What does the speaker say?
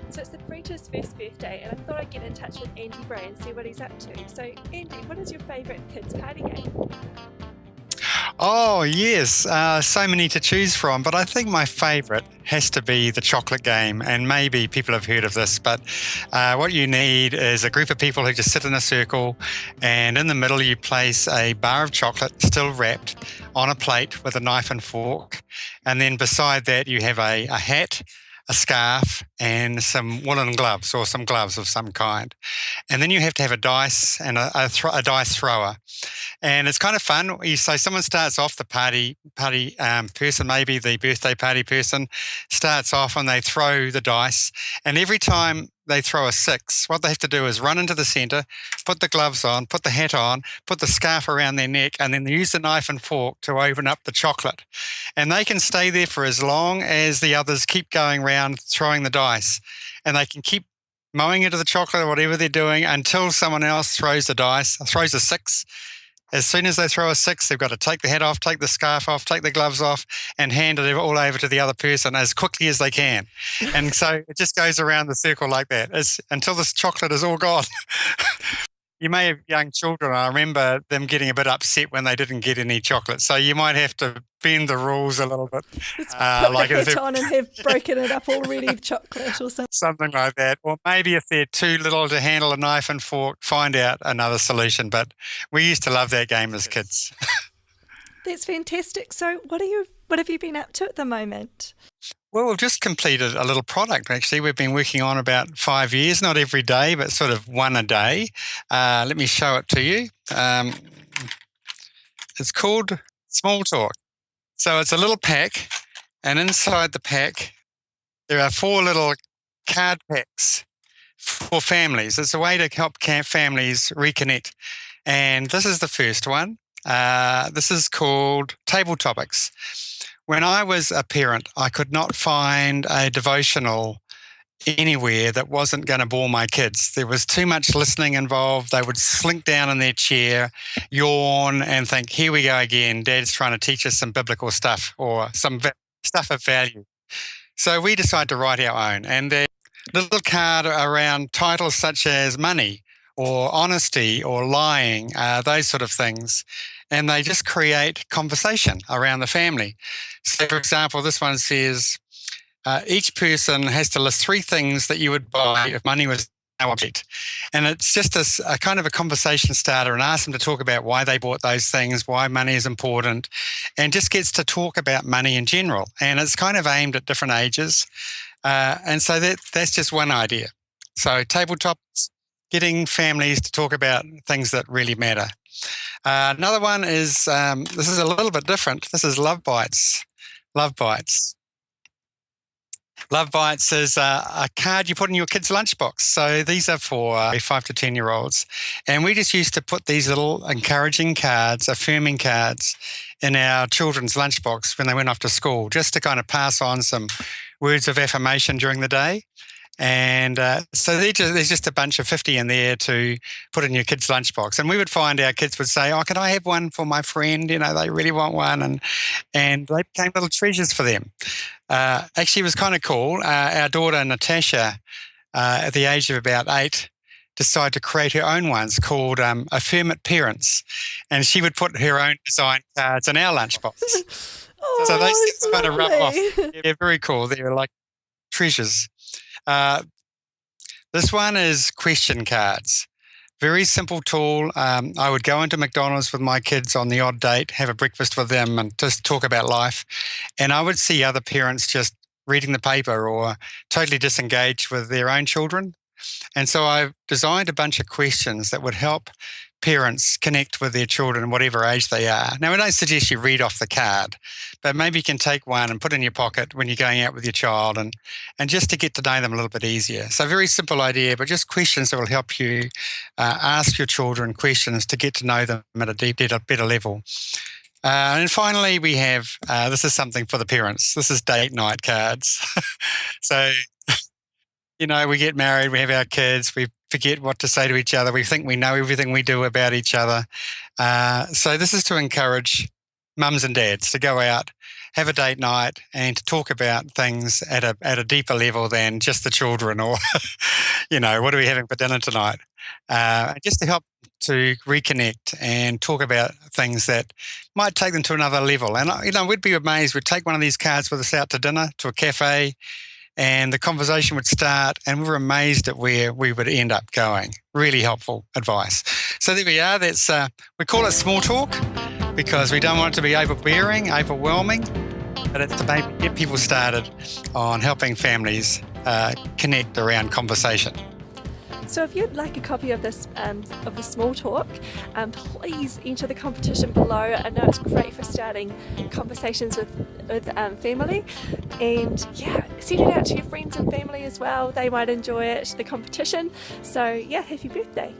So it's Sabrina's first birthday, and I thought I'd get in touch with Andy Bray and see what he's up to. So, Andy, what is your favourite kids' party game? Oh, yes. So many to choose from, but I think my favorite has to be the chocolate game. And maybe people have heard of this, but what you need is a group of people who just sit in a circle, and in the middle, you place a bar of chocolate, still wrapped, on a plate with a knife and fork. And then beside that, you have a hat, a scarf, and some woolen gloves or some gloves of some kind. And then you have to have a dice and a dice thrower. And it's kind of fun. So someone starts off, the party person, maybe the birthday party person, starts off and they throw the dice. And every time they throw a 6, what they have to do is run into the center, put the gloves on, put the hat on, put the scarf around their neck, and then use the knife and fork to open up the chocolate. And they can stay there for as long as the others keep going around throwing the dice. And they can keep mowing into the chocolate or whatever they're doing until someone else throws the dice, throws a 6. As soon as they throw a 6, they've got to take the hat off, take the scarf off, take the gloves off, and hand it all over to the other person as quickly as they can. And so it just goes around the circle like that until this chocolate is all gone. You may have young children. I remember them getting a bit upset when they didn't get any chocolate. So you might have to bend the rules a little bit. Put the hat on and have broken it up already with chocolate or something. Something like that. Or maybe if they're too little to handle a knife and fork, find out another solution. But we used to love that game as kids. That's fantastic. So what have you been up to at the moment? Well, we've just completed a little product, actually. We've been working on about 5 years, not every day, but sort of one a day. Let me show it to you. It's called Small Talk. So it's a little pack, and inside the pack, there are 4 little card packs for families. It's a way to help families reconnect. And this is the first one. This is called Table Topics. When I was a parent, I could not find a devotional anywhere that wasn't going to bore my kids. There was too much listening involved. They would slink down in their chair, yawn, and think, here we go again. Dad's trying to teach us some biblical stuff or some stuff of value. So we decided to write our own. And a little card around titles such as money or honesty or lying, those sort of things. And they just create conversation around the family. So, for example, this one says, each person has to list 3 things that you would buy if money was no object. And it's just a kind of a conversation starter, and ask them to talk about why they bought those things, why money is important, and just gets to talk about money in general. And it's kind of aimed at different ages. And so that's just one idea. So tabletops, getting families to talk about things that really matter. Another one is, this is a little bit different. This is Love Bites. Love Bites. Love Bites is a card you put in your kid's lunchbox. So these are for 5 to 10-year-olds. And we just used to put these little encouraging cards, affirming cards, in our children's lunchbox when they went off to school, just to kind of pass on some words of affirmation during the day. And so there's just a bunch of 50 in there to put in your kid's lunchbox. And we would find our kids would say, oh, can I have one for my friend? You know, they really want one. And they became little treasures for them. Actually, it was kind of cool. Our daughter, Natasha, at the age of about 8, decided to create her own ones called Affirm It Parents. And she would put her own design cards in our lunchbox. So they kind of rub off. Yeah, very cool. They were like treasures. This one is question cards. Very simple tool. I would go into McDonald's with my kids on the odd date, have a breakfast with them and just talk about life. And I would see other parents just reading the paper or totally disengaged with their own children. And so I've designed a bunch of questions that would help parents connect with their children, whatever age they are. Now, I don't suggest you read off the card, but maybe you can take one and put it in your pocket when you're going out with your child and just to get to know them a little bit easier. So very simple idea, but just questions that will help you ask your children questions to get to know them at a better level. And finally, we have, this is something for the parents. This is date night cards. So, you know, we get married, we have our kids, we forget what to say to each other. We think we know everything we do about each other. So this is to encourage mums and dads to go out, have a date night, and to talk about things at a deeper level than just the children or, what are we having for dinner tonight? Just to help to reconnect and talk about things that might take them to another level. And, we'd be amazed. We'd take one of these cards with us out to dinner, to a cafe, and the conversation would start, and we were amazed at where we would end up going. Really helpful advice. So there we are. That's we call it small talk because we don't want it to be overbearing, overwhelming, but it's to maybe get people started on helping families connect around conversation. So if you'd like a copy of this, of the small talk, please enter the competition below. I know it's great for starting conversations with family, and send it out to your friends and family as well. They might enjoy it, the competition. So happy birthday.